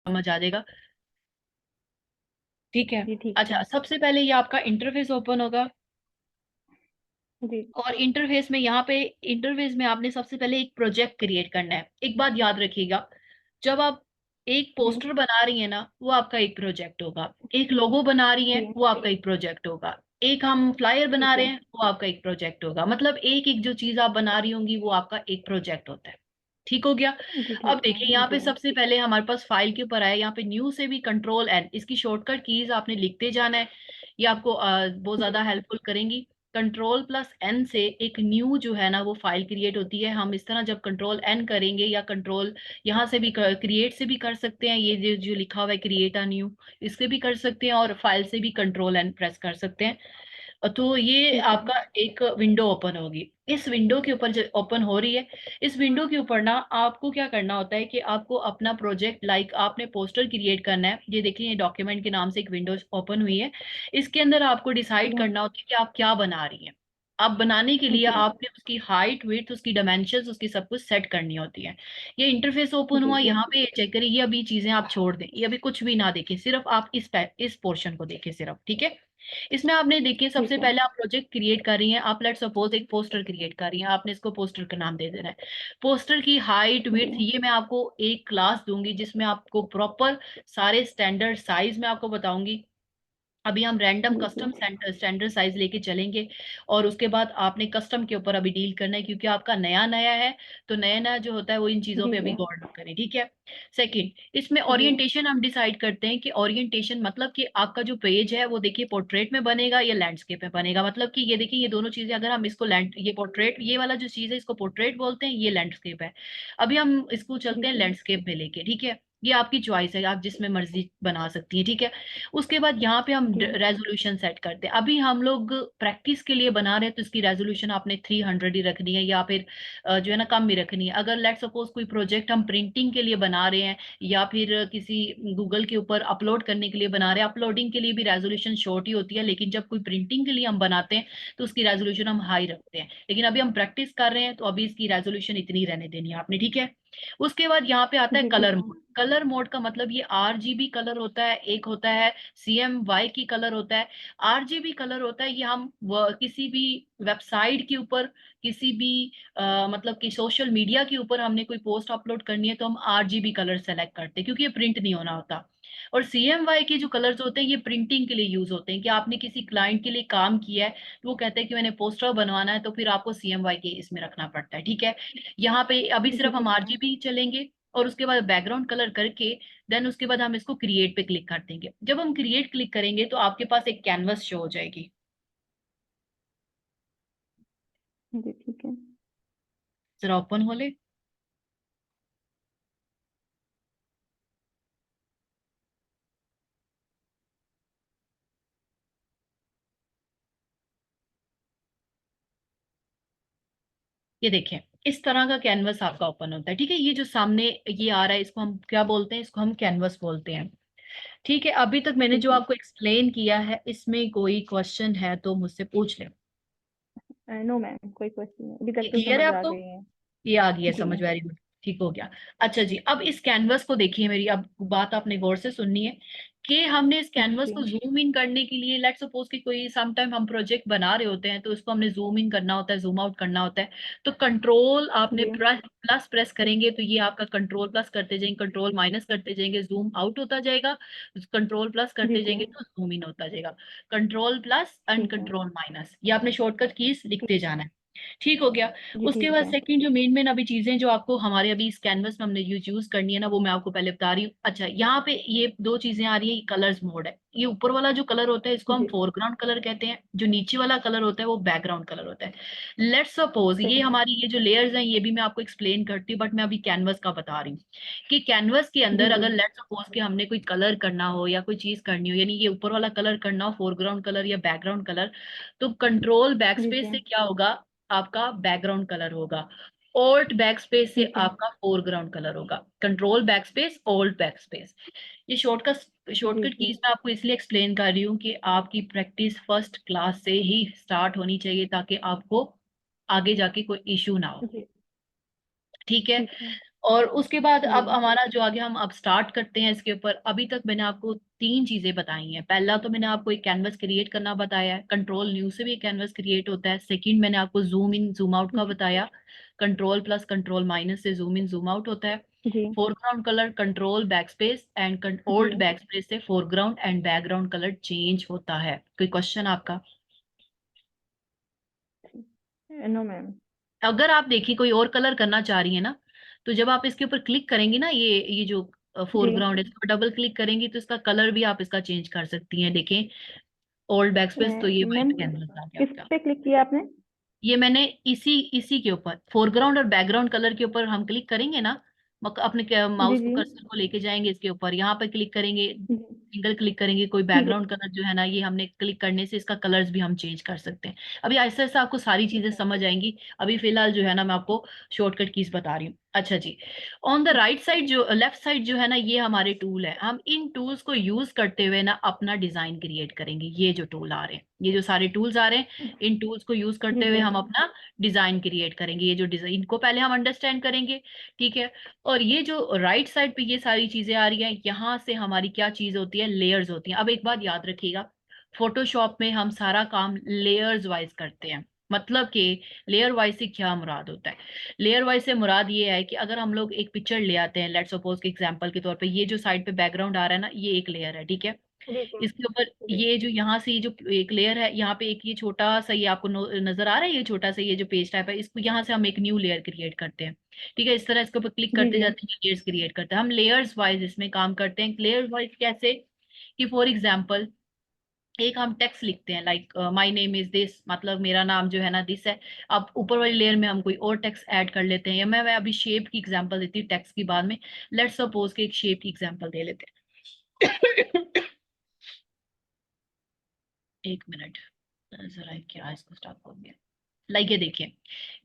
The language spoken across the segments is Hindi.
समझ आ जाएगा। ठीक है। जी ठीक है। अच्छा, सबसे पहले ये आपका इंटरफेस ओपन होगा। जी और इंटरफेस में यहाँ पे, इंटरफेस में आपने सबसे पहले एक प्रोजेक्ट क्रिएट करना है। एक बात याद रखिएगा, जब आप एक जी पोस्टर बना रही है ना, वो आपका एक प्रोजेक्ट होगा। एक लोगो बना रही है, जी वो आपका एक प्रोजेक्ट होगा। एक हम फ्लायर बना ठीक रहे है। हैं, वो आपका एक प्रोजेक्ट होगा। मतलब एक एक जो चीज आप बना रही होंगी वो आपका एक प्रोजेक्ट होता है। ठीक हो गया। जी अब ठीक है। देखिए यहाँ पे जी सबसे पहले हमारे पास फाइल के ऊपर आया, यहाँ पे न्यू से भी कंट्रोल एन, इसकी शॉर्टकट कीज आपने लिखते जाना है। ये आपको बहुत जी ज्यादा हेल्पफुल करेंगी। कंट्रोल प्लस एन से एक न्यू जो है ना वो फाइल क्रिएट होती है। हम इस तरह जब कंट्रोल एन करेंगे, या कंट्रोल यहाँ से भी क्रिएट से भी कर सकते हैं, ये जो लिखा हुआ है क्रिएट अ न्यू, इससे भी कर सकते हैं, और फाइल से भी कंट्रोल एन प्रेस कर सकते हैं। तो ये ठीक है। आपका एक विंडो ओपन होगी। इस विंडो के ऊपर जो ओपन हो रही है, इस विंडो के ऊपर ना आपको क्या करना होता है कि आपको अपना प्रोजेक्ट, लाइक आपने पोस्टर क्रिएट करना है। ये देखिए, ये डॉक्यूमेंट के नाम से एक विंडो ओपन हुई है। इसके अंदर आपको डिसाइड जी करना होता है कि आप क्या बना रही हैं। आप बनाने के लिए जी आपने उसकी हाइट, विड्थ, उसकी डायमेंशंस, उसकी सब कुछ सेट करनी होती है। ये इंटरफेस ओपन जी हुआ, जी यहाँ पे चेक करिए। ये अभी चीजें आप छोड़ दें, ये अभी कुछ भी ना देखें, सिर्फ आप इस पोर्शन को देखें सिर्फ। ठीक है। इसमें आपने देखिए, सबसे ठीक है। पहले आप प्रोजेक्ट क्रिएट कर रही हैं। आप लेट सपोज एक पोस्टर क्रिएट कर रही हैं, आपने इसको पोस्टर का नाम दे देना है। पोस्टर की हाइट, विड्थ, जी ये मैं आपको एक क्लास दूंगी जिसमें आपको प्रॉपर सारे स्टैंडर्ड साइज में आपको बताऊंगी। अभी हम रैंडम जी जी कस्टम स्टैंडर्ड साइज लेके चलेंगे। और उसके बाद आपने कस्टम के ऊपर अभी डील करना है, क्योंकि आपका नया नया है। तो नया नया जो होता है वो इन चीजों जी पे अभी जी गौर ना करें। ठीक है। सेकंड, इसमें जी ओरिएंटेशन हम डिसाइड करते हैं कि ओरिएंटेशन मतलब कि आपका जो पेज है वो देखिए पोर्ट्रेट में बनेगा या लैंडस्केप में बनेगा। मतलब कि ये देखिए, ये दोनों चीजें अगर हम इसको लैंड, ये पोर्ट्रेट, ये वाला जो चीज है इसको पोर्ट्रेट बोलते हैं, ये लैंडस्केप है। अभी हम इसको चलते हैं जी लैंडस्केप में लेके। ठीक है। ये आपकी चॉइस है, आप जिसमें मर्जी बना सकती हैं। ठीक है। उसके बाद यहाँ पे हम जी रेजोल्यूशन सेट करते हैं। अभी हम लोग प्रैक्टिस के लिए बना रहे हैं, तो इसकी रेजोल्यूशन आपने 300 ही रखनी है, या फिर जो है ना कम ही रखनी है। अगर लेट सपोज कोई प्रोजेक्ट हम प्रिंटिंग के लिए बना रहे हैं, या फिर किसी गूगल के ऊपर अपलोड करने के लिए बना रहे हैं, अपलोडिंग के लिए भी रेजोल्यूशन शॉर्ट ही होती है। लेकिन जब कोई प्रिंटिंग के लिए हम बनाते हैं तो उसकी रेजोल्यूशन हम हाई रखते हैं। लेकिन अभी हम प्रैक्टिस कर रहे हैं, तो अभी इसकी रेजोल्यूशन इतनी रहने देनी है आपने। ठीक है। उसके बाद यहाँ पे आता है जी कलर ठीक है। मोड। कलर मोड का मतलब ये आरजीबी कलर होता है, एक होता है CMY की कलर होता है। आरजीबी कलर होता है, ये हम किसी भी वेबसाइट के ऊपर, किसी भी मतलब कि सोशल मीडिया के ऊपर हमने कोई पोस्ट अपलोड करनी है तो हम आरजीबी कलर सेलेक्ट करते हैं, क्योंकि ये प्रिंट नहीं होना होता। और CMY के जो कलर्स होते हैं ये प्रिंटिंग के लिए यूज होते हैं, कि आपने किसी क्लाइंट के लिए काम किया है, तो वो कहते हैं कि मैंने पोस्टर बनवाना है, तो फिर आपको CMY के इसमें रखना पड़ता है। ठीक है। यहाँ पे अभी जी सिर्फ हम ठीक है। आरजीबी चलेंगे। और उसके बाद बैकग्राउंड कलर करके, देन उसके बाद हम इसको क्रिएट पे क्लिक कर देंगे। जब हम क्रिएट क्लिक करेंगे तो आपके पास एक कैनवस शो हो जाएगी। जी ठीक है। जरा ओपन हो ले। ये देखें, इस तरह का कैनवस आपका ओपन होता है। ठीक है। ये जो सामने ये आ रहा है, इसको हम क्या बोलते हैं? इसको हम कैनवस बोलते हैं। ठीक है। अभी तक मैंने ठीक जो है। आपको एक्सप्लेन किया है, इसमें कोई क्वेश्चन है तो मुझसे पूछ ले। नो मैम, कोई क्वेश्चन नहीं, अभी ये तक तो क्लियर है समझ आ आपको? गई है। ये आ गई है जी। समझ, वेरी गुड। ठीक हो गया। अच्छा जी, अब इस कैनवस को देखिए, मेरी अब बात आपने गौर से सुननी है। कि हमने इस कैनवस जी को जूम इन करने के लिए, लेट्स सपोज कि कोई सम टाइम हम प्रोजेक्ट बना रहे होते हैं, तो उसको हमने जूम इन करना होता है, जूम आउट करना होता है। तो कंट्रोल आपने जी प्लस प्रेस करेंगे, तो ये आपका कंट्रोल प्लस करते जाएंगे, कंट्रोल माइनस करते जाएंगे, जूम आउट होता जाएगा। कंट्रोल प्लस जी करते जी जाएंगे तो जूम इन होता जाएगा। कंट्रोल प्लस एंड ठीक है। कंट्रोल माइनस, ये आपने शॉर्टकट कीज ठीक। लिखते जाना है। ठीक हो गया। जी उसके ठीक बाद है। सेकंड जो मेन मेन अभी चीजें जो आपको हमारे अभी इस कैनवस में हमने यूज करनी है ना, वो मैं आपको पहले बता रही हूँ। अच्छा, यहाँ पे ये दो चीजें आ रही है, ये कलर्स मोड है। ये ऊपर वाला जो कलर होता है इसको हम जी फोरग्राउंड कलर कहते हैं, जो नीचे वाला कलर होता है वो बैकग्राउंड कलर होता है। लेट्स सपोज ठीक ये है। हमारी ये जो लेयर्स हैं ये भी मैं आपको एक्सप्लेन करती हूँ, बट मैं अभी कैनवस का बता रही हूँ। कि कैनवस के जी अंदर जी अगर लेट्स सपोज कि हमने कोई कलर करना हो या कोई चीज करनी हो, यानी ये ऊपर वाला कलर करना हो, फोरग्राउंड कलर या बैकग्राउंड कलर, तो कंट्रोल जी बैकस्पेस जी से क्या होगा? आपका बैकग्राउंड कलर होगा। ऑल्ट बैकस्पेस से ठीक है। आपका फोरग्राउंड कलर होगा। Control backspace, alt backspace. ये जी शॉर्टकट जी कीज मैं आपको इसलिए एक्सप्लेन कर रही हूँ कि आपकी प्रैक्टिस फर्स्ट क्लास से ही स्टार्ट होनी चाहिए, ताकि आपको आगे जाके कोई इशू ना हो। जी ठीक है। ठीक है। और उसके बाद जी अब हमारा जो आगे हम अब स्टार्ट करते हैं इसके ऊपर। अभी तक मैंने आपको तीन चीजें बताई हैं। पहला तो मैंने आपको एक कैनवस क्रिएट करना बताया है, कंट्रोल न्यू से भी एक कैनवस क्रिएट होता है। सेकंड मैंने आपको जूम इन जूम आउट का बताया, कंट्रोल प्लस कंट्रोल माइनस से जूम इन जूम आउट होता है। जी foreground colour control backspace and जी। ओल्ड बैकस्पेस से foreground and background colour change होता है। कोई क्वेश्चन आपका? No ma'am. अगर आप देखिए कोई और कलर करना चाह रही है ना, तो जब आप इसके ऊपर क्लिक करेंगी ना, ये जो जी फोरग्राउंड है, इसको डबल क्लिक करेंगी तो इसका कलर भी आप इसका चेंज कर सकती हैं। देखें, ओल्ड बैकस्पेस तो ये मैम, वाइट कैनवस आ गया किस आपका। पे क्लिक किया आपने? ये मैंने इसी इसी के ऊपर फोरग्राउंड और बैकग्राउंड कलर के ऊपर हम क्लिक करेंगे ना, अपने जी माउस को जी कर्सर को लेके जाएंगे इसके ऊपर, यहाँ पे क्लिक करेंगे, जी। सिंगल क्लिक करेंगे, कोई ठीक है बैकग्राउंड कलर जो है ना, ये हमने क्लिक करने से इसका कलर्स भी हम चेंज कर सकते हैं। अभी ऐसे ऐसे आपको सारी ठीक चीजें है। समझ आएंगी। अभी फिलहाल जो है ना, मैं आपको शॉर्टकट कीज बता रही हूँ। अच्छा जी, ऑन द राइट साइड जो लेफ्ट साइड जो है ना, ये हमारे टूल है। हम इन टूल्स को यूज करते हुए ना अपना डिजाइन क्रिएट करेंगे। ये जो टूल आ रहे हैं, ये जो सारे टूल्स आ रहे हैं, इन टूल्स को यूज जी करते हुए जी हम अपना डिजाइन क्रिएट करेंगे। ये जो डिजाइन को पहले हम अंडरस्टैंड करेंगे, ठीक है। और ये जो राइट साइड पे ये सारी चीजें आ रही हैं, यहाँ से हमारी क्या चीज होती है, लेयर्स होती हैं। अब एक बात याद रखिएगा, फोटोशॉप में हम सारा काम लेयर्स वाइज करते हैं। मतलब कि लेयर वाइज से क्या मुराद होता है? लेयर वाइज से मुराद ये है कि अगर हम लोग एक पिक्चर ले आते हैं, लेट्स सपोज के एग्जांपल के तौर पे, ये जो साइड पे बैकग्राउंड आ रहा है ना, ये एक लेयर है, ठीक है। जी जी इसके ऊपर जी। ये जो यहाँ से ये जो एक लेयर है, यहाँ पे एक ये छोटा सा, ये आपको नजर आ रहा है, ये छोटा सा ये जो पेज टाइप है, इसको यहाँ से हम एक न्यू लेयर क्रिएट करते हैं, ठीक है। इस तरह इसके ऊपर क्लिक जी करते जी जाते हैं, लेयर्स क्रिएट करते हैं हम। लेयर्स वाइज इसमें काम करते हैं। लेयर्स वाइज कैसे? कि फॉर एग्जाम्पल एक हम टेक्स्ट लिखते हैं, like my name is this, मतलब मेरा नाम जो है ना दिस है। अब ऊपर वाली लेयर में हम कोई और टेक्स्ट ऐड कर लेते हैं, या मैं अभी शेप की एग्जांपल देती हूँ टेक्स्ट की बाद में। लेट्स सपोज के एक शेप की एग्जांपल दे लेते हैं। एक मिनट, जरा क्या इसको स्टॉप हो गया। लाइक ये देखिए,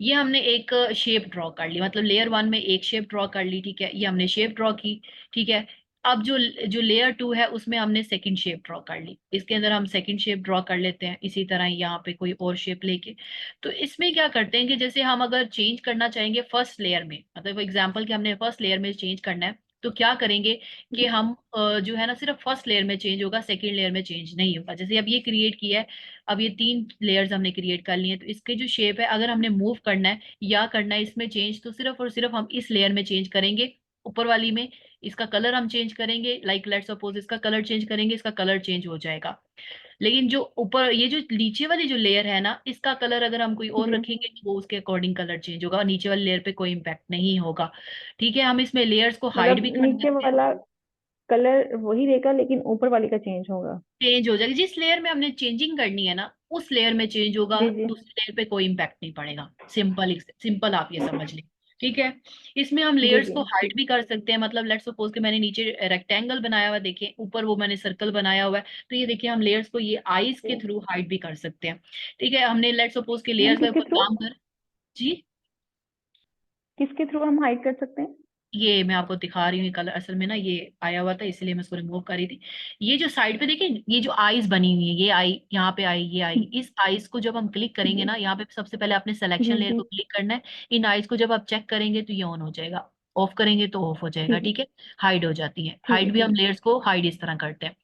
ये हमने एक शेप ड्रॉ कर ली, मतलब लेयर वन में एक शेप ड्रॉ कर ली, ठीक है। ये हमने शेप ड्रॉ की, ठीक है। अब जो जो लेयर टू है उसमें हमने सेकंड शेप ड्रॉ कर ली, इसके अंदर हम सेकंड शेप ड्रॉ कर लेते हैं इसी तरह यहाँ पे कोई और शेप लेके। तो इसमें क्या करते हैं कि जैसे हम अगर चेंज करना चाहेंगे फर्स्ट लेयर में, मतलब एग्जाम्पल कि हमने फर्स्ट लेयर में चेंज करना है, तो क्या करेंगे कि जी। हम जो है ना, सिर्फ फर्स्ट लेयर में चेंज होगा, सेकंड लेयर में चेंज नहीं होगा। जैसे अब ये क्रिएट किया है, अब ये तीन लेयर्स हमने क्रिएट कर ली हैं, तो इसके जो शेप है, अगर हमने मूव करना है या करना है इसमें चेंज, तो सिर्फ और सिर्फ हम इस लेयर में चेंज करेंगे, ऊपर वाली में। इसका कलर हम चेंज करेंगे, लाइक लेट्स सपोज इसका कलर चेंज करेंगे, इसका कलर चेंज हो जाएगा। लेकिन जो ऊपर ये जो नीचे वाली जो लेयर है ना, इसका कलर अगर हम कोई और जी रखेंगे तो वो उसके अकॉर्डिंग कलर चेंज होगा, नीचे वाली लेयर पे कोई इम्पैक्ट नहीं होगा, ठीक है। हम इसमें लेयर्स को हाइड मतलब भी कर नीचे सकते हैं, वाला कलर वही रहेगा लेकिन ऊपर वाली का चेंज होगा। चेंज हो जाएगा। जिस लेयर में हमने चेंजिंग करनी है ना, उस लेयर में चेंज होगा, जी जी दूसरी लेयर पे कोई इम्पैक्ट नहीं पड़ेगा। सिंपल सिंपल आप ये समझ लें, ठीक है। इसमें हम जी लेयर्स जी। को हाइड भी कर सकते हैं, मतलब लेट्स सपोज कि मैंने नीचे रेक्टेंगल बनाया हुआ है, देखिए ऊपर वो मैंने सर्कल बनाया हुआ है, तो ये देखिए हम लेयर्स को ये आईज के थ्रू हाइड भी कर सकते हैं, ठीक है। हमने लेट्स सपोज कि मैम लेयर्स का किसके कोई थ्रू? काम कर। जी, किसके थ्रू हम हाइड कर सकते हैं? ये मैं आपको दिखा रही हूँ, कलर असल में ना ये आया हुआ था, इसलिए मैं इसको रिमूव कर रही थी। ये जो साइड पे देखिए, ये जो आईज बनी हुई है, ये आई यहाँ पे आई, ये आई, इस आईज को जब हम क्लिक करेंगे जी ना, यहाँ पे सबसे पहले आपने सिलेक्शन जी लेयर जी। को क्लिक करना है। इन आईज को जब आप चेक करेंगे तो ये ऑन हो जाएगा, ऑफ करेंगे तो ऑफ हो जाएगा, ठीक है ठीक है। हाइड हो जाती है, ठीक है हाइड भी ठीक हम है लेयर्स को हाइड इस तरह करते हैं,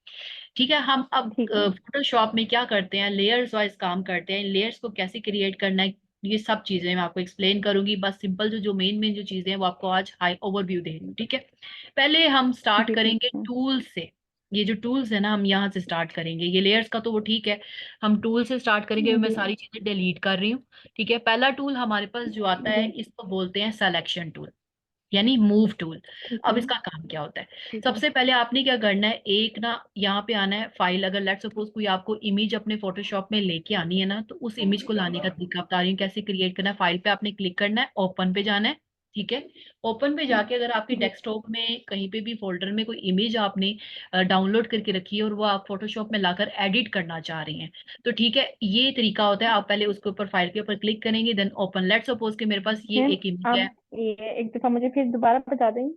ठीक है। हम अब ठीक है फोटोशॉप में क्या करते हैं, लेयर्स वाइज काम करते हैं। लेयर्स को कैसे क्रिएट करना है, ये सब चीजें मैं आपको एक्सप्लेन करूंगी। बस सिंपल जो जो मेन मेन जो चीजें हैं वो आपको आज हाई ओवरव्यू दे रही हूँ, ठीक है। पहले हम स्टार्ट जी ठीक करेंगे है। टूल से। ये जो टूल्स है ना, हम यहाँ से स्टार्ट करेंगे। ये लेयर्स का तो वो ठीक है, हम टूल से स्टार्ट करेंगे। मैं जी सारी चीजें डिलीट कर रही हूँ, ठीक है। पहला टूल हमारे पास जो आता जी है, इसको बोलते हैं सिलेक्शन टूल, यानी मूव टूल। ठीक अब है इसका काम क्या होता है? ठीक है। सबसे पहले आपने क्या करना है, एक ना यहाँ पे आना है फाइल। अगर लेट्स सपोज कोई आपको इमेज अपने फोटोशॉप में लेके आनी है ना, तो उस इमेज को लाने का तरीका बता रही हूँ कैसे क्रिएट करना है। फाइल पे आपने क्लिक करना है, ओपन पे जाना है, ठीक है। ओपन पे जाके अगर आपकी जी डेस्कटॉप में कहीं पे भी फोल्डर में कोई इमेज आपने डाउनलोड करके रखी है और वो आप फोटोशॉप में लाकर एडिट करना चाह रही हैं, तो ठीक है, ये तरीका होता है। आप पहले उसके ऊपर फाइल के ऊपर क्लिक करेंगे, देन ओपन। लेट्स सपोज कि मेरे पास ये मैम, एक इमेज है। आप ये एक दफा मुझे फिर दोबारा बता देंगे?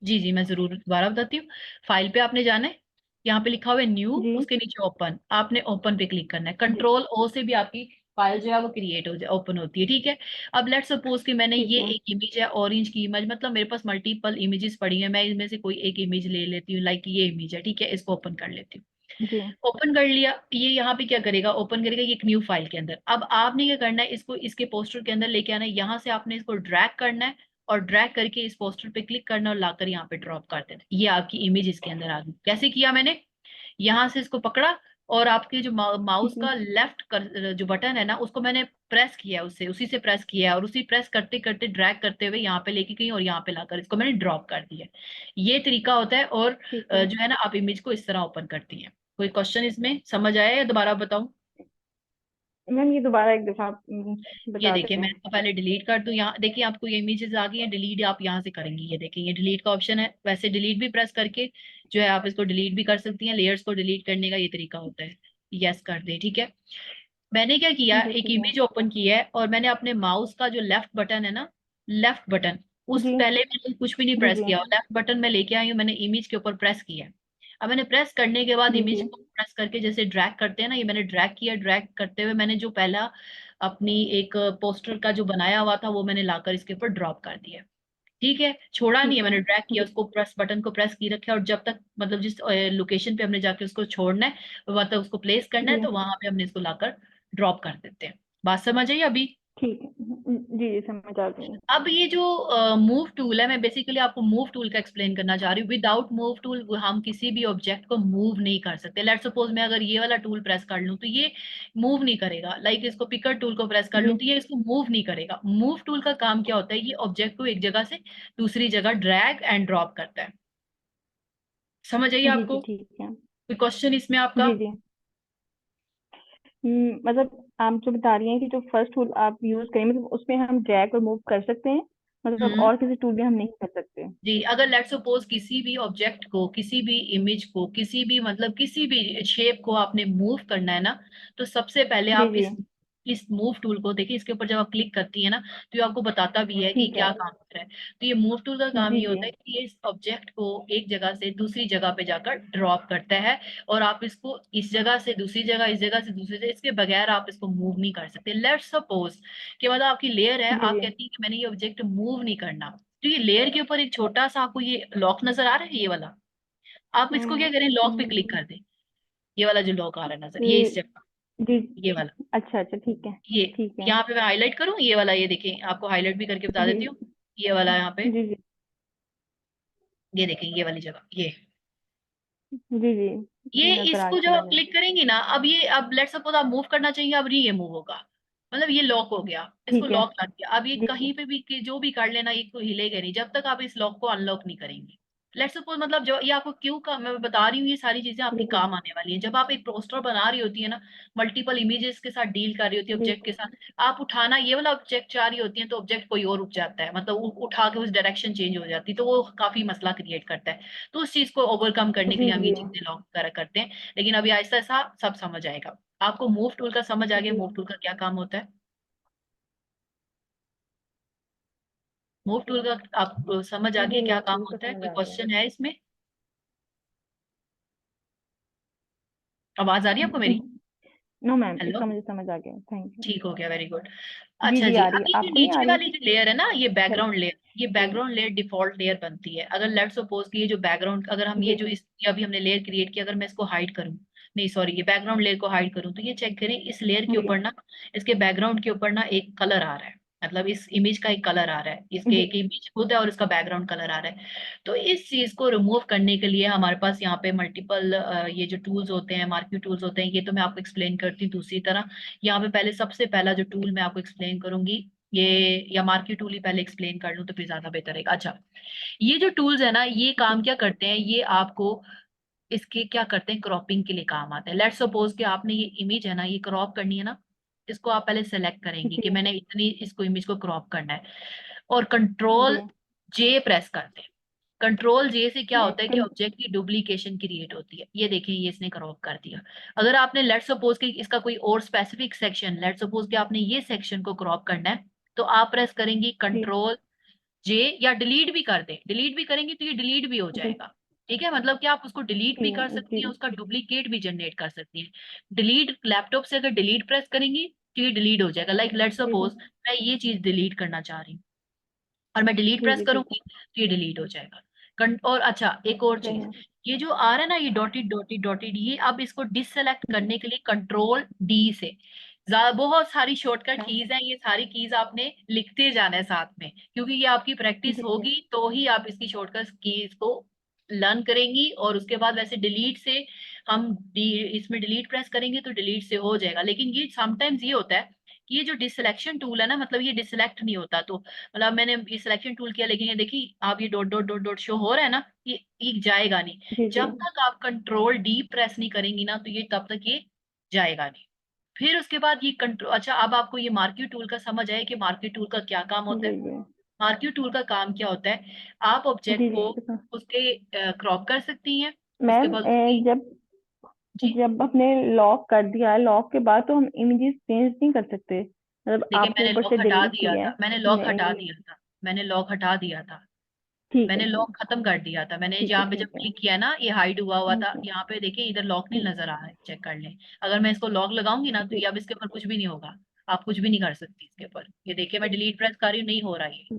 जी जी, मैं जरूर दोबारा बताती हूँ। फाइल पे आपने जाना है, यहाँ पे लिखा हुआ है न्यू, जी उसके नीचे ओपन, आपने ओपन पे क्लिक करना है। जी कंट्रोल ओ से भी आपकी फाइल जो है वो क्रिएट हो जाए, ओपन होती है, ठीक है। अब लेट्स सपोज कि मैंने ठीक ये है। एक इमेज है, ऑरेंज की इमेज, मतलब मेरे पास मल्टीपल इमेजेस पड़ी हैं, मैं इनमें से कोई एक इमेज ले लेती हूँ, लाइक ये इमेज है, ठीक है, इसको ओपन कर लेती हूँ। जी ओपन कर लिया, ये यहाँ पे क्या करेगा, ओपन करेगा ये एक न्यू फाइल के अंदर। अब आपने क्या करना है, इसको इसके पोस्टर के अंदर लेके आना है, यहाँ से आपने इसको ड्रैग करना है, और ड्रैग करके इस पोस्टर पे क्लिक करना और लाकर यहाँ पे ड्रॉप कर देना। ये आपकी इमेज इसके अंदर आ गई। कैसे किया मैंने, यहाँ से इसको पकड़ा, और आपके जो माउस जी का लेफ्ट कर जो बटन है ना, उसको मैंने प्रेस किया, उससे उसी से प्रेस किया, और उसी प्रेस करते करते ड्रैग करते हुए यहाँ पे लेके गई, और यहाँ पे लाकर इसको मैंने ड्रॉप कर दिया। ये तरीका होता है। और ठीक है। जो है ना, आप इमेज को इस तरह ओपन करती हैं। कोई क्वेश्चन इसमें समझ आया या दोबारा बताऊं? मैम ये दोबारा एक दफा आप ये बता देखिए, दें। मैं इसको पहले डिलीट कर दूं। यहाँ देखिए, आपको ये इमेजेस आ गई हैं, डिलीट आप यहाँ से करेंगी। ये देखिए, ये डिलीट का ऑप्शन है। वैसे डिलीट भी प्रेस करके जो है आप इसको डिलीट भी कर सकती हैं। लेयर्स को डिलीट करने का ये तरीका होता है। यस कर दे, ठीक है। मैंने क्या किया, जी एक ठीक है। इमेज ओपन की है, और मैंने अपने माउस का जो लेफ्ट बटन है ना, लेफ्ट बटन, उस जी पहले मैंने कुछ भी नहीं जी प्रेस जी किया, लेफ्ट बटन में लेके आई हूँ, मैंने इमेज के ऊपर प्रेस किया है। अब मैंने प्रेस करने के बाद जी इमेज जी को प्रेस करके जैसे ड्रैग करते हैं ना, ये मैंने ड्रैग किया। ड्रैग करते हुए मैंने जो पहला अपनी एक पोस्टर का जो बनाया हुआ था, वो मैंने लाकर इसके ऊपर ड्रॉप कर दिया। ठीक है, छोड़ा नहीं है, ठीक है। मैंने ड्रैग किया जी उसको, प्रेस बटन को प्रेस की रखा है, और जब तक मतलब जिस लोकेशन पे हमने जाके उसको छोड़ना है, मतलब उसको प्लेस करना है, जी तो वहां पे हमने इसको लाकर ड्रॉप कर देते हैं। बात समझ आई अभी? ठीक है। जी जी समझ आ गई। अब ये जो मूव टूल है, मैं बेसिकली आपको मूव टूल का एक्सप्लेन करना चाह रही हूँ। विदाउट मूव टूल हम किसी भी ऑब्जेक्ट को मूव नहीं कर सकते। लेट्स सपोज मैं अगर ये वाला टूल प्रेस कर लूं तो ये मूव नहीं करेगा। लाइक इसको पिकर टूल को प्रेस कर लूं जी तो ये इसको मूव नहीं करेगा। मूव टूल का काम क्या होता है, ये ऑब्जेक्ट को एक जगह से दूसरी जगह ड्रैग एंड ड्रॉप करता है। समझ आइए जी जी आपको? ठीक है। कोई क्वेश्चन इसमें आपका? जी जी। मतलब आप जो बता रही हैं कि जो फर्स्ट टूल आप यूज करें, मतलब उसमें हम ड्रैग और मूव कर सकते हैं, मतलब हम्म। और किसी टूल में हम नहीं कर सकते। जी, अगर लेट्स सपोज किसी भी ऑब्जेक्ट को, किसी भी इमेज को, किसी भी मतलब किसी भी शेप को आपने मूव करना है ना, तो सबसे पहले जी आप जी इस मूव टूल को देखिए। इसके ऊपर जब आप क्लिक करती है ना, तो ये आपको बताता भी है कि ठीक है। क्या काम कर रहा है। तो ये मूव टूल का काम जी ये जी होता है कि ये इस ऑब्जेक्ट को एक जगह से दूसरी जगह पे जाकर ड्रॉप करता है, और आप इसको इस जगह से दूसरी जगह, इस जगह से दूसरी जगह, इसके बगैर आप इसको मूव नहीं कर सकते। लेट्स सपोज कि मतलब आपकी लेयर है, जी आप जी कहती है कि मैंने ये ऑब्जेक्ट मूव नहीं करना, तो ये लेयर के ऊपर एक छोटा सा आपको ये लॉक नजर आ रहा है, ये वाला, आप इसको क्या हम्म, करें, लॉक पे क्लिक हम्म, कर दें। ये वाला जो लॉक आ रहा है नजर, ये इस ये- जगह, जी। ये वाला, अच्छा अच्छा ठीक है। ये ठीक है। यहाँ पे मैं हाईलाइट करूँ, ये वाला, ये देखें, आपको हाईलाइट भी करके बता जी देती हूँ। ये वाला यहाँ पे, जी जी ये देखें, ये वाली जगह, ये जी जी ये नजर आ इसको गया जब आप मुझे। क्लिक करेंगी ना, अब ये, अब लेट सपोज आप मूव करना चाहिए, अब नहीं ये मूव होगा। मतलब ये लॉक हो गया, इसको ठीक है। लॉक कर दिया। अब ये जी जी कहीं पे भी जो भी कर लेना, ये को हिलेगा नहीं जब तक आप इस लॉक को अनलॉक नहीं करेंगे। लेट सपोज मतलब जो ये आपको क्यों का मैं बता रही हूँ, ये सारी चीजें आपकी जी जी काम आने वाली है। जब आप एक पोस्टर बना रही होती है ना, मल्टीपल इमेजेस के साथ डील कर रही होती है, जी ऑब्जेक्ट के साथ, आप उठाना ये वाला ऑब्जेक्ट चाह रही होती है, तो ऑब्जेक्ट कोई और उठ जाता है, मतलब उठा के उस डायरेक्शन चेंज हो जाती है, तो वो काफी मसला क्रिएट करता है। तो उस चीज को ओवरकम करने के जी लिए हम ये जी चीजें लॉक करते हैं। लेकिन अभी आहिस्ता आहिस्ता सब समझ आएगा। आपको मूव टूल का समझ आ गया, जी मूव टूल का क्या काम होता है? मूव टूल का आप समझ आ जी गया क्या मूव काम टूल तो होता है? समझ कोई आ गया। क्वेश्चन है इसमें? आवाज आ रही है आपको मेरी? नो मैम, हेलो, इसका मुझे समझ आ गया, थैंक यू। ठीक हो गया, वेरी गुड। जी अच्छा जी जी, आ रही अब है, ये जो आपको नहीं आ नीचे रही? वाली जो लेयर है ना, ये हेल- बैकग्राउंड लेयर, ये जी बैकग्राउंड लेयर डिफॉल्ट लेयर बनती है। अगर लेट्स सपोज कि ये जो बैकग्राउंड, अगर हम ये जी जो इस ये अभी हमने लेयर क्रिएट किया, अगर मैं इसको हाइड करूं, नहीं सॉरी, ये बैकग्राउंड लेयर को हाइड करूं, तो ये चेक करें, इस लेयर के जी ऊपर ना, इसके बैकग्राउंड के ऊपर ना एक कलर आ रहा है। मतलब इस इमेज का एक कलर आ रहा है, इसके जी एक इमेज खुद है और इसका बैकग्राउंड कलर आ रहा है। तो इस चीज को रिमूव करने के लिए हमारे पास यहाँ पे मल्टीपल ये जो टूल्स होते हैं, मार्क्यू टूल्स होते हैं, ये तो मैं आपको एक्सप्लेन करती हूँ दूसरी तरह। यहाँ पे पहले सबसे पहला जो टूल मैं आपको एक्सप्लेन करूंगी, ये, या मार्क्यू टूल ही पहले एक्सप्लेन कर लूं तो फिर ज्यादा बेहतर है। अच्छा, ये जो टूल्स है ना, ये काम जी क्या करते हैं, ये आपको इसके क्या करते हैं, क्रॉपिंग के लिए काम आते हैं। लेट्स सपोज कि आपने ये इमेज है ना, ये क्रॉप करनी है ना, इसको आप पहले सेलेक्ट करेंगे जी कि मैंने इतनी इसको इमेज को क्रॉप करना है, और जी कंट्रोल जे प्रेस करते हैं। कंट्रोल जे से क्या मैं होता है कि कन, ऑब्जेक्ट की डुप्लीकेशन क्रिएट होती है। ये देखें, ये इसने क्रॉप कर दिया। अगर आपने लेट्स सपोज कि इसका कोई और स्पेसिफिक सेक्शन, लेट्स सपोज कि आपने ये सेक्शन को क्रॉप करना है, तो आप प्रेस करेंगी जी कंट्रोल जे, या डिलीट भी कर दें, डिलीट भी करेंगी तो ये डिलीट भी हो जी जाएगा। ठीक है, मतलब कि आप उसको डिलीट भी कर जी सकती जी हैं, उसका डुप्लीकेट भी जनरेट कर सकती हैं। डिलीट, लैपटॉप से अगर डिलीट प्रेस करेंगी तो ये डिलीट हो जाएगा। लाइक लेट्स जी, जी। सपोज मैं ये चीज डिलीट करना चाह रही हूँ और मैं डिलीट जी, प्रेस जी, ठीक है। करूंगी तो ये डिलीट हो जाएगा। और अच्छा एक और सही चीज, है। ये जो आ रहा है ना ये डॉटेड डॉटेड डॉटेड, ये अब इसको डिससेलेक्ट करने के लिए कंट्रोल डी से, बहुत सारी शॉर्टकट अच्छा। कीज हैं, ये सारी कीज आपने लिखते जाना है साथ में, क्योंकि ये आपकी प्रैक्टिस जी, जी। होगी तो ही आप इसकी शॉर्टकट कीज को लर्न करेंगी। और उसके बाद वैसे डिलीट से हम इसमें डिलीट प्रेस करेंगे तो डिलीट से हो जाएगा। लेकिन ये समटाइम्स ये होता है कि ये जो डिससिलेक्शन टूल है ना, मतलब ये डिसलेक्ट नहीं होता, तो मतलब मैंने ये सिलेक्शन टूल किया लेकिन ये देखिए आप ये dot dot dot dot show हो रहा है ना, ये जाएगा नहीं। जी, जी। जब तक आप कंट्रोल डी प्रेस नहीं करेंगी ना तो ये तब तक ये जाएगा नहीं। फिर उसके बाद ये कंट्रोल, अच्छा अब आपको ये मार्क्यू टूल का समझ आया कि मार्क्यू टूल का क्या काम होता जी, है। जी। मार्क्यू टूल का काम क्या होता है, आप ऑब्जेक्ट जी, को जी। उसके क्रॉप कर सकती हैं, उसके मैम, बाद उसकी, जब जी जब आपने लॉक कर दिया, लॉक के बाद तो हम इमेजेस चेंज नहीं कर सकते, मतलब देखिए आपने मैंने ऊपर लॉक से हटा डिलीट दिया किया था, है। मैंने लॉक नहीं, हटा नहीं। दिया था, मैंने लॉक हटा दिया था, ठीक है, मैंने ठीक लॉक है। खत्म कर दिया था। मैंने ठीक है, यहाँ पे जब ठीक है। क्लिक किया ना ये हाइड हुआ हुआ था, जी, यहाँ पे देखिए इधर लॉक नहीं जी। नजर आ रहा है, चेक कर लें। अगर मैं इसको लॉक लगाऊंगी ना तो जी, ये अब इसके ऊपर कुछ भी नहीं होगा, आप कुछ भी नहीं कर सकती इसके ऊपर। ये देखिए मैं डिलीट प्रेस कर रही हूँ, नहीं हो रहा ये,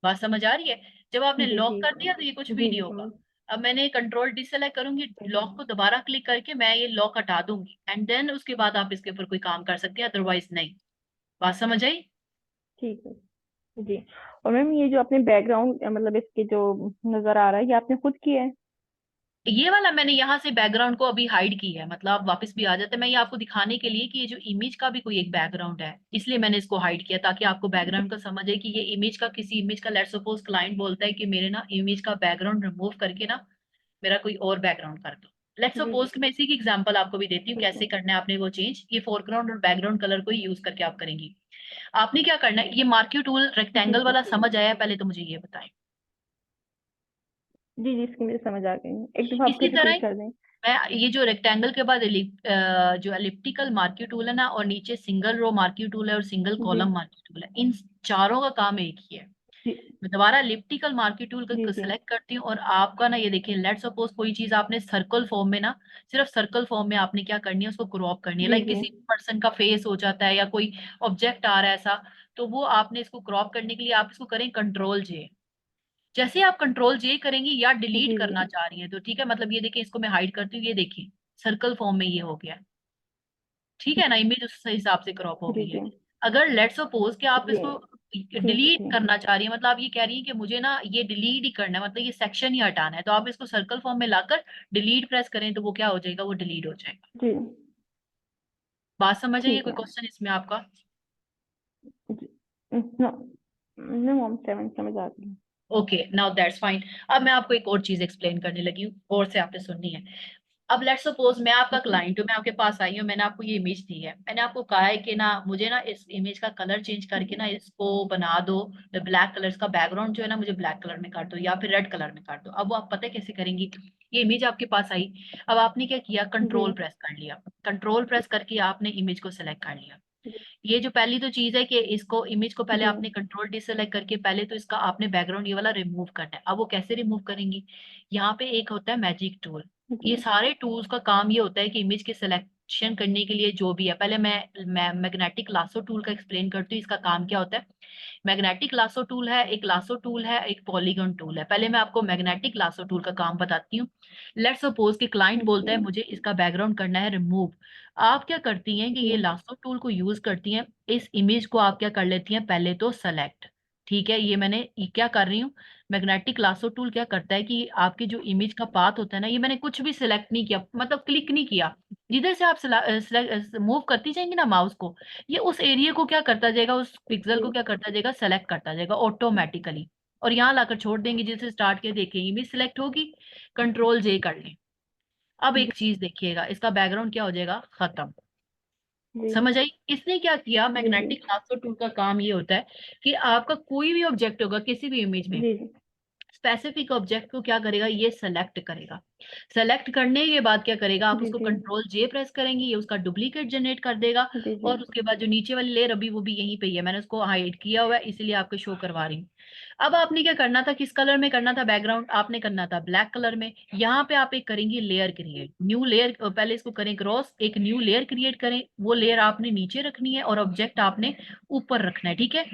बात समझ आ रही है। जब आपने जी, लॉक जी। कर दिया तो ये कुछ भी जी, नहीं जी, होगा। समझ। अब मैंने कंट्रोल डी सेलेक्ट करूंगी, लॉक को दोबारा क्लिक करके मैं ये लॉक हटा दूंगी एंड देन उसके बाद आप इसके ऊपर कोई काम कर सकते हैं, अदरवाइज नहीं। बात समझ आई। ठीक है। जी। और मैम, ये जो आपने बैकग्राउंड, मतलब इसके जो नजर आ रहा है, ये आपने खुद किया है? ये वाला मैंने यहाँ से बैकग्राउंड को अभी हाइड की है, मतलब आप वापस भी आ जाते हैं। मैं ये आपको दिखाने के लिए कि ये जो इमेज का भी कोई एक बैकग्राउंड है, इसलिए मैंने इसको हाइड किया ताकि आपको बैकग्राउंड का समझ आए कि ये इमेज का, किसी इमेज का, लेट्स सपोज क्लाइंट बोलता है कि मेरे ना इमेज का बैकग्राउंड रिमूव करके ना मेरा कोई और बैकग्राउंड कर दो। लेट्स जी, सपोज जी। कि मैं इसी की एग्जांपल आपको भी देती हूँ ठीक है। कैसे करना है आपने वो चेंज, ये फोरग्राउंड और बैकग्राउंड कलर को ही यूज करके आप करेंगी। आपने क्या करना है, ये मार्क्यू टूल जी, रेक्टेंगल जी। वाला समझ आया है, पहले तो मुझे ये बताएं। जी, जी, इसकी मुझे समझ आ गई। एक दफा आप इसी फिर तरह रिपीट कर दें। मैं ये जो रेक्टेंगल के बाद जो एलिप्टिकल मार्क्यू टूल है ना, और नीचे सिंगल रो मार्क्यू टूल है और सिंगल जी, कॉलम मार्क्यू टूल है, इन चारों का काम एक ही है। जी। मैं दोबारा एलिप्टिकल मार्क्यू टूल जी, का जी। सिलेक्ट करती हूँ और आपका ना ये देखिए, लेट्स सपोज कोई चीज आपने सर्कल फॉर्म में ना, सिर्फ सर्कल फॉर्म में आपने क्या करनी है, उसको क्रॉप करनी है। जी, लाइक जी। किसी पर्सन का फेस हो जाता है या कोई ऑब्जेक्ट आ रहा है ऐसा, तो वो आपने इसको क्रॉप करने के लिए आप इसको करें कंट्रोल जे। जैसे आप कंट्रोल जे करेंगी या डिलीट जी, जी। करना चाह रही हैं तो ठीक है, मतलब ये देखिए इसको मैं हाइड करती हूँ, ये देखिए सर्कल फॉर्म में ये हो गया, ठीक है ना, इमेज उस हिसाब से क्रॉप हो जी, गई है। जी। अगर लेट्स सपोज कि आप जी। इसको ठीक है, डिलीट ठीक है। करना चाह रही है, मतलब आप ये कह रही है कि मुझे ना ये डिलीट ही करना है, मतलब ये सेक्शन ही हटाना है, तो आप इसको सर्कल फॉर्म में लाकर डिलीट प्रेस करें तो वो क्या हो जाएगा, वो डिलीट हो जाएगा। जी। बात समझ आई है, ठीक कोई है। क्वेश्चन इसमें आपका। जी। नो, नो मॉम, 7 समझ आ गई। Okay now that's fine. अब मैं आपको एक और चीज एक्सप्लेन करने लगी हूँ, और से आपने सुननी है। अब लेट्स सपोज मैं आपका ठीक है। क्लाइंट हूँ, मैं आपके पास आई हूँ, मैंने आपको ये इमेज दी है, मैंने आपको कहा है कि ना मुझे ना इस इमेज का कलर चेंज करके जी, ना इसको बना दो ब्लैक कलर, इसका बैकग्राउंड जो है ना मुझे ब्लैक कलर में कर दो या फिर रेड कलर में कर दो। अब वो आप पता है कैसे करेंगी, ये इमेज आपके पास आई, अब आपने क्या किया, जी। कंट्रोल प्रेस कर लिया, कंट्रोल प्रेस करके आपने इमेज को सिलेक्ट कर लिया। जी, ये जो पहली तो चीज है कि इसको इमेज को पहले जी। आपने कंट्रोल डिसेलेक्ट करके पहले तो इसका आपने बैकग्राउंड ये वाला रिमूव करना है। अब वो कैसे रिमूव करेंगी, यहाँ पे एक होता है मैजिक टूल। ये जी, सारे टूल्स का काम ये होता है कि इमेज के सिलेक्शन करने के लिए जो भी है, पहले मैं मैग्नेटिक लासो टूल का एक्सप्लेन करती हूँ, इसका काम क्या होता है। मैग्नेटिक लासो टूल है, एक लासो टूल है, एक पॉलीगन टूल है। पहले मैं आपको मैग्नेटिक लासो टूल का काम बताती हूँ। लेट्स सपोज कि क्लाइंट बोलता है जी। मुझे इसका बैकग्राउंड करना है रिमूव, आप क्या करती हैं कि जी, ये लासो टूल को यूज करती हैं, इस इमेज को आप क्या कर लेती हैं, पहले तो सेलेक्ट, ठीक है, ये क्या कर रही हूँ, मैग्नेटिक लासो टूल क्या करता है कि आपकी जो इमेज का पाथ होता है ना, ये मैंने कुछ भी सिलेक्ट नहीं किया, मतलब क्लिक नहीं किया, जिधर से आप मूव करती जाएंगी ना माउस को, ये उस एरिया को क्या करता जाएगा, उस पिक्सल को जी, क्या करता जाएगा, सेलेक्ट करता जाएगा ऑटोमेटिकली। और यहाँ लाकर छोड़ देंगे, जिसे स्टार्ट के देखें इमेज सिलेक्ट होगी, कंट्रोल जे कर लें। अब जी। एक चीज देखिएगा, इसका बैकग्राउंड क्या हो जाएगा, खत्म। जी, समझ आई, इसने क्या किया, जी। जी, मैग्नेटिक लासो टूल का काम ये होता है कि आपका कोई भी ऑब्जेक्ट होगा किसी भी इमेज में, जी। स्पेसिफिक ऑब्जेक्ट को क्या करेगा, ये सेलेक्ट करेगा। सेलेक्ट करने के बाद क्या करेगा, आप जी उसको जी कंट्रोल जे प्रेस करेंगे, ये उसका डुप्लीकेट जनरेट कर देगा। जी जी और उसके बाद जो नीचे वाली लेयर अभी वो भी यहीं पे ही है, मैंने उसको हाइड किया हुआ है इसीलिए आपको शो करवा रही हूँ। अब आपने क्या करना था, किस कलर में करना था बैकग्राउंड, आपने करना था ब्लैक कलर में। यहाँ पे आप एक करेंगे लेयर क्रिएट, न्यू लेयर, पहले इसको करें क्रॉस, एक न्यू लेयर क्रिएट करें। वो लेयर आपने नीचे रखनी है और ऑब्जेक्ट आपने ऊपर रखना है, ठीक है।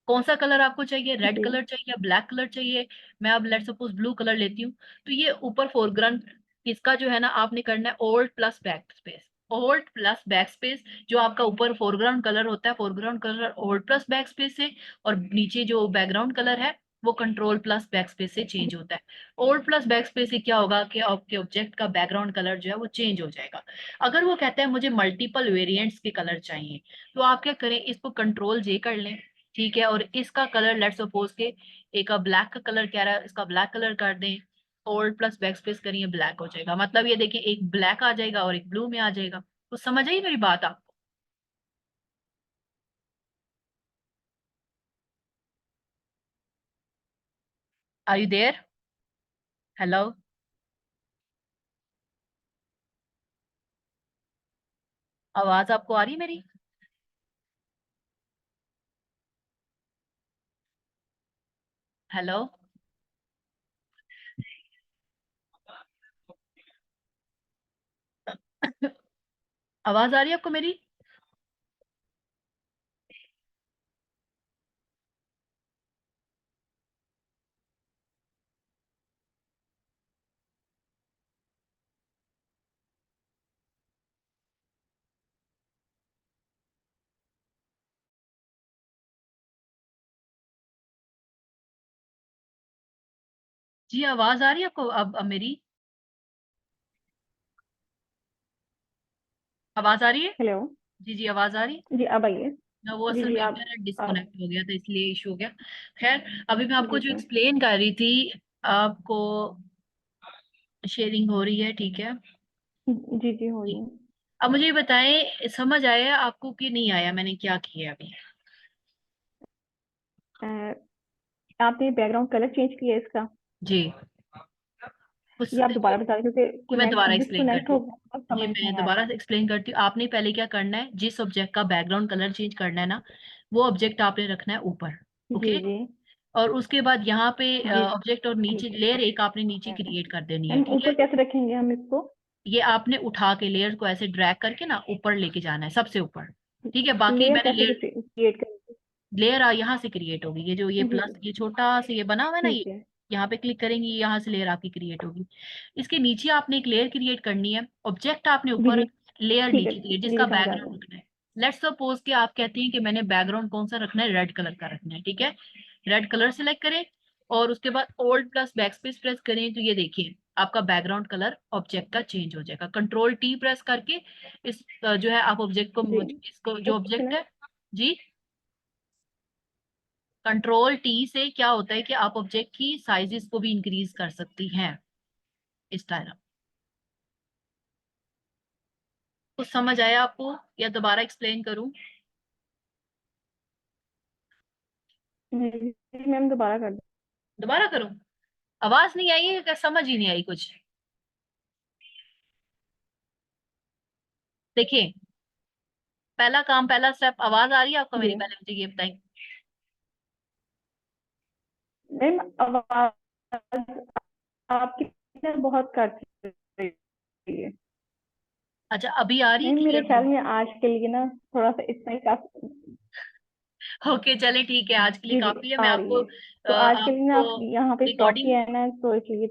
कौन सा कलर आपको चाहिए, रेड जी कलर चाहिए या ब्लैक कलर चाहिए। मैं अब लेट सपोज ब्लू कलर लेती हूँ। तो ये ऊपर फोरग्राउंड, इसका जो है ना आपने करना है old plus back space. Old plus back space, जो आपका ऊपर फोरग्राउंड कलर होता है, foreground colour old plus back space से। और नीचे जो बैकग्राउंड कलर है वो कंट्रोल प्लस बैक स्पेस से चेंज होता है। ओल्ड प्लस बैक स्पेस से क्या होगा कि आपके ऑब्जेक्ट का बैकग्राउंड कलर जो है वो चेंज हो जाएगा। अगर वो कहता है मुझे मल्टीपल वेरिएंट्स के कलर चाहिए, तो आप क्या करें, इसको कंट्रोल जे कर लें, ठीक है। और इसका कलर लेट्स सपोज के एक ब्लैक का कलर कह रहा है, इसका ब्लैक कलर कर दें। ओल्ड प्लस बैक स्पेस करिए, ब्लैक हो जाएगा। मतलब ये देखिए, एक ब्लैक आ जाएगा और एक ब्लू में आ जाएगा। तो समझ आई मेरी बात आपको? Are you there? हेलो? आवाज आपको आ रही है मेरी? हेलो? आवाज आ रही है आपको मेरी? जी आवाज आ रही है आपको अब मेरी? आवाज आ रही है? हेलो। जी जी, आवाज आ रही है। जी अब आइए। ना वो जी असल जी में आप इंटरनेट आप डिस्कनेक्ट हो गया था इसलिए इशू हो गया। खैर, अभी मैं आपको जी जो जी एक्सप्लेन कर रही थी, आपको शेयरिंग हो रही है, ठीक है। जी जी हो रही जी। है। अब मुझे ये बताएं, समझ आया आपको कि नहीं आया मैंने क्या किया अभी? अ, आपने बैकग्राउंड कलर चेंज किया है इसका? जी। उस ये आप देखो, दोबारा बता दें क्योंकि ये मैं कनेक्ट दोबारा एक्सप्लेन डिस्कनेक्ट करती हो हूँ। गया, जी समझ मैं नहीं आ दोबारा रहा। से एक्सप्लेन करती हूँ। आपने पहले क्या करना है, जिस ऑब्जेक्ट का बैकग्राउंड कलर चेंज करना है ना, वो ऑब्जेक्ट आपने रखना है ऊपर। जी ओके। जी और उसके बाद यहाँ पे जी ऑब्जेक्ट और नीचे ठीक लेयर एक आपने नीचे है। क्रिएट कर देनी है, मैम ठीक ऊपर है। कैसे रखेंगे हम इसको? ये आपने उठा के लेयर को ऐसे ड्रैग करके ना ऊपर लेके जाना है, सबसे ऊपर। ठीक है, बाकी लेयर मैंने कैसे लेयर, क्रिएट करेंगे? लेयर यहाँ से क्रिएट होगी। ये जो ये जी प्लस ये छोटा से ये बना हुआ है ना, ये ठीक है। यहाँ पे क्लिक करेंगे, यहाँ से लेयर आपकी क्रिएट होगी। इसके नीचे आपने एक लेयर क्रिएट करनी है, ऑब्जेक्ट आपने जी ऊपर, जी लेयर ठीक है। नीचे क्रिएट, जी जिसका समझ आ गया। बैकग्राउंड रखना है। लेट्स सपोज कि आप कहते हैं कि मैंने बैकग्राउंड कौन सा रखना है, रेड कलर का रखना है, ठीक है। रेड कलर सिलेक्ट करें और उसके बाद ओल्ड प्लस बैकस्पेस प्रेस करें, तो ये देखिए आपका बैकग्राउंड कलर ऑब्जेक्ट का चेंज हो जाएगा। कंट्रोल टी प्रेस करके इस जो है आप ऑब्जेक्ट को, जी इसको जो एक ऑब्जेक्ट सेकंड। है। जी। कंट्रोल टी से क्या होता है कि आप ऑब्जेक्ट की साइजेस को भी इंक्रीज कर सकती हैं इस तरह। कुछ समझ आया आपको या दोबारा एक्सप्लेन करूं? जी मैम दोबारा कर दो। दोबारा करूं? आवाज नहीं आई है क्या, समझ ही नहीं आई कुछ? देखिए, पहला काम, पहला स्टेप, आवाज आ रही है आपको जी मेरी? पहले मुझे ये बताएं। मैम आवाज आपकी ना बहुत कट रही है। अच्छा, अभी आ रही है मैम मेरे क्लियर? ख्याल में आज के लिए ना थोड़ा सा इतना ही काफी। ओके चले, ठीक है, आज के लिए जी जी काफी है। मैं आ आपको रही है। तो आज के लिए ना आपको आप यहाँ पे स्टॉप रिकॉर्डिंग किया है ना, तो इसलिए